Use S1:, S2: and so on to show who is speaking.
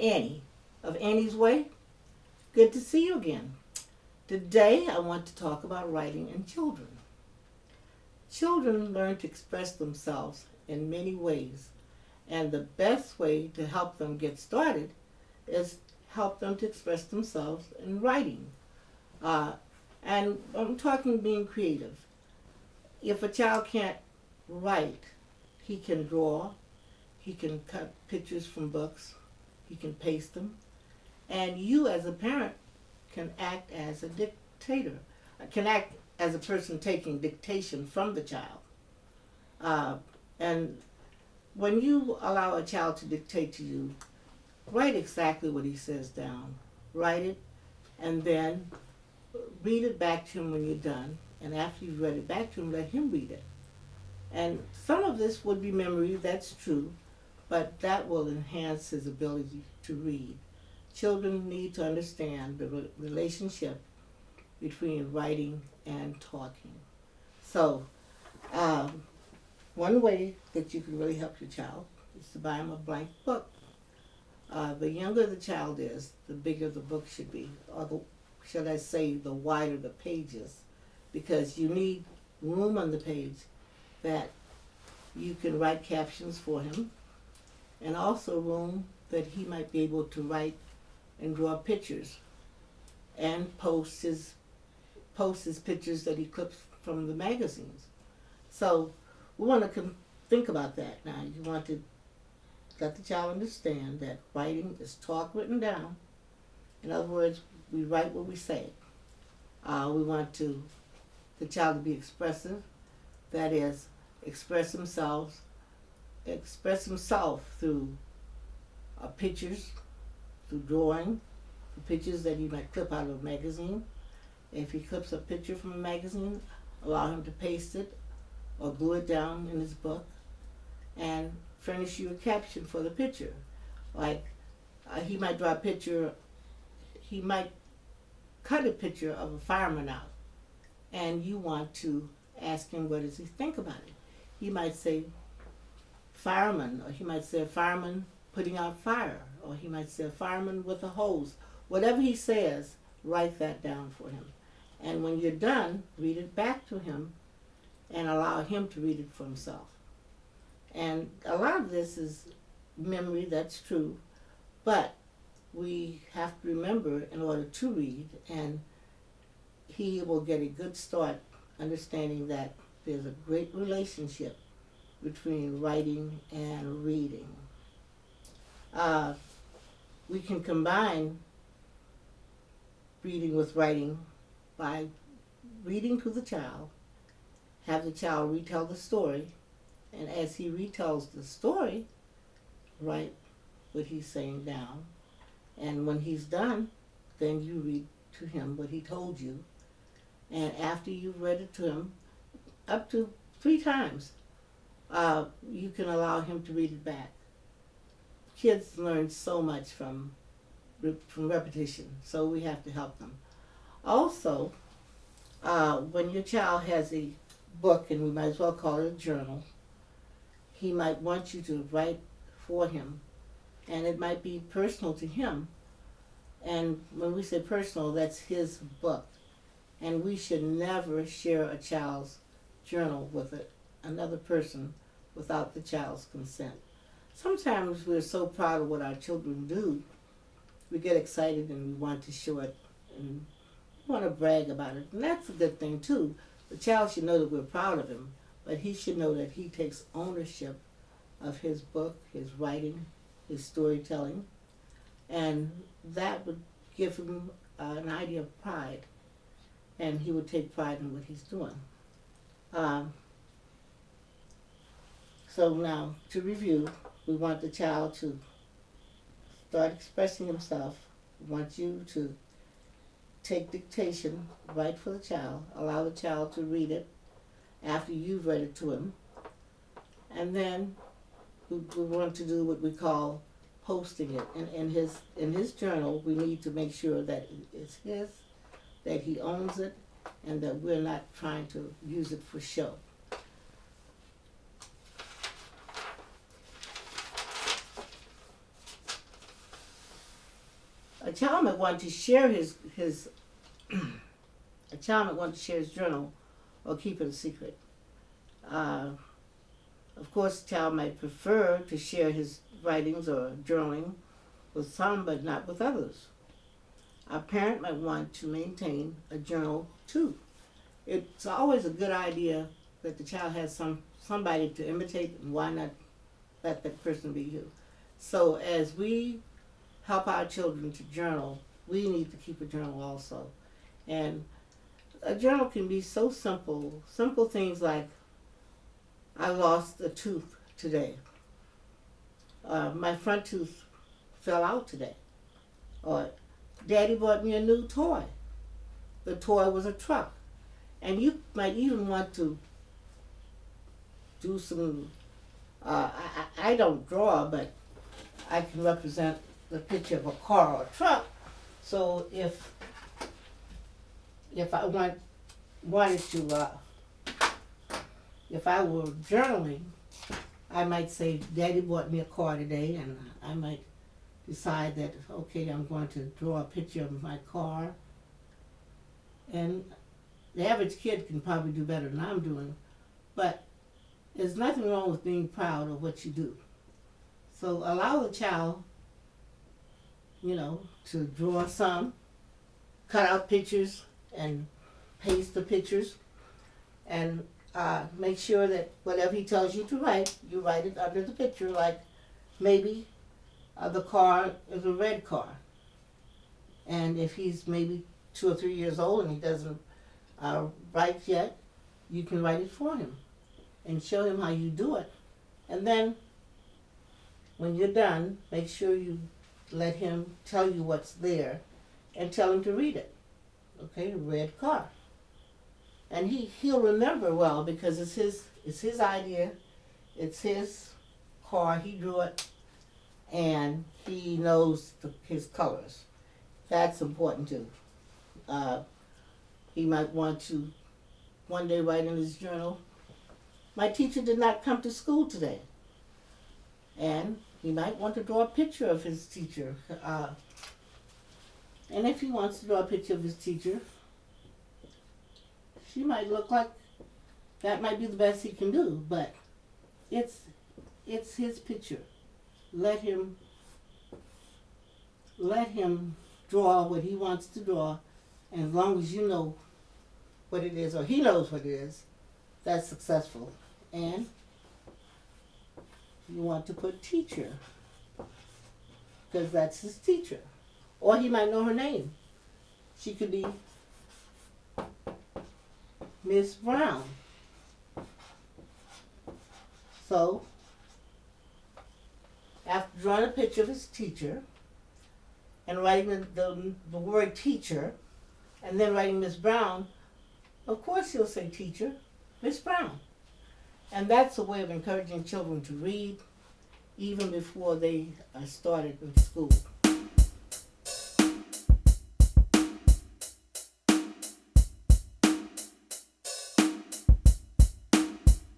S1: Annie of Annie's Way. Good to see you again. Today I want to talk about writing in children. Children learn to express themselves in many ways, and the best way to help them get started is help them to express themselves in writing. Uh, and I'm talking being creative. If a child can't write, he can draw, he can cut pictures from books, he can paste them, and you as a parent can act as a dictator, can act as a person taking dictation from the child. And when you allow a child to dictate to you, write exactly what he says down. Write it, and then read it back to him when you're done. And after you've read it back to him, let him read it. And some of this would be memory, that's true, but that will enhance his ability to read. Children need to understand the relationship between writing and talking. So, one way that you can really help your child is to buy him a blank book. The younger the child is, the bigger the book should be, or should I say, the wider the pages, because you need room on the page that you can write captions for him, and also room that he might be able to write and draw pictures and post his pictures that he clips from the magazines. So we want to think about that now. You want to let the child understand that writing is talk written down. In other words, we write what we say. We want the child to be expressive, that is, express himself through pictures, through drawing, the pictures that he might clip out of a magazine. If he clips a picture from a magazine, allow him to paste it or glue it down in his book and furnish you a caption for the picture. Like he might draw a picture, he might cut a picture of a fireman out, and you want to ask him what does he think about it. He might say fireman, or he might say a fireman putting out fire, or he might say a fireman with a hose. Whatever he says, write that down for him. And when you're done, read it back to him and allow him to read it for himself. And a lot of this is memory, that's true, but we have to remember in order to read, and he will get a good start understanding that there's a great relationship between writing and reading. We can combine reading with writing by reading to the child, have the child retell the story, and as he retells the story, write what he's saying down. And when he's done, then you read to him what he told you. And after you've read it to him, up to 3 times, you can allow him to read it back. Kids learn so much from repetition, so we have to help them. Also, when your child has a book, and we might as well call it a journal, he might want you to write for him, and it might be personal to him. And when we say personal, that's his book. And we should never share a child's journal with another person without the child's consent. Sometimes we're so proud of what our children do, we get excited and we want to show it and want to brag about it. And that's a good thing too. The child should know that we're proud of him, but he should know that he takes ownership of his book, his writing, his storytelling, and that would give him an idea of pride, and he would take pride in what he's doing. So now, to review, we want the child to start expressing himself. We want you to take dictation, write for the child, allow the child to read it after you've read it to him, and then we want to do what we call posting it. In his journal, we need to make sure that it's his, that he owns it, and that we're not trying to use it for show. a child might want to share his a child might want to share his journal or keep it a secret. Uh, of course, a child might prefer to share his writings or journaling with some, but not with others. A parent might want to maintain a journal too. It's always a good idea that the child has somebody to imitate, and why not let that person be you? So as we help our children to journal, we need to keep a journal also. And a journal can be so simple. Simple things like, I lost a tooth today. My front tooth fell out today. Or, Daddy bought me a new toy. The toy was a truck. And you might even want to do some, I don't draw, but I can represent the picture of a car or a truck. So if I wanted to, if I were journaling, I might say, Daddy bought me a car today, and I might decide that, okay, I'm going to draw a picture of my car. And the average kid can probably do better than I'm doing, but there's nothing wrong with being proud of what you do. So allow the child, to draw some, cut out pictures and paste the pictures, and make sure that whatever he tells you to write, you write it under the picture, like maybe the car is a red car. And if he's maybe 2 or 3 years old and he doesn't write yet, you can write it for him and show him how you do it. And then when you're done, make sure you let him tell you what's there and tell him to read it. Okay, red car. And he'll remember well, because it's his idea, it's his car, he drew it, and he knows his colors. That's important too. He might want to one day write in his journal, my teacher did not come to school today. And he might want to draw a picture of his teacher. And if he wants to draw a picture of his teacher, she might look like that might be the best he can do, but it's his picture. Let him draw what he wants to draw, and as long as you know what it is, or he knows what it is, that's successful. And you want to put teacher, because that's his teacher. Or he might know her name. She could be Miss Brown. So, after drawing a picture of his teacher, and writing the word teacher, and then writing Miss Brown, of course he'll say teacher, Miss Brown. And that's a way of encouraging children to read even before they are started in school.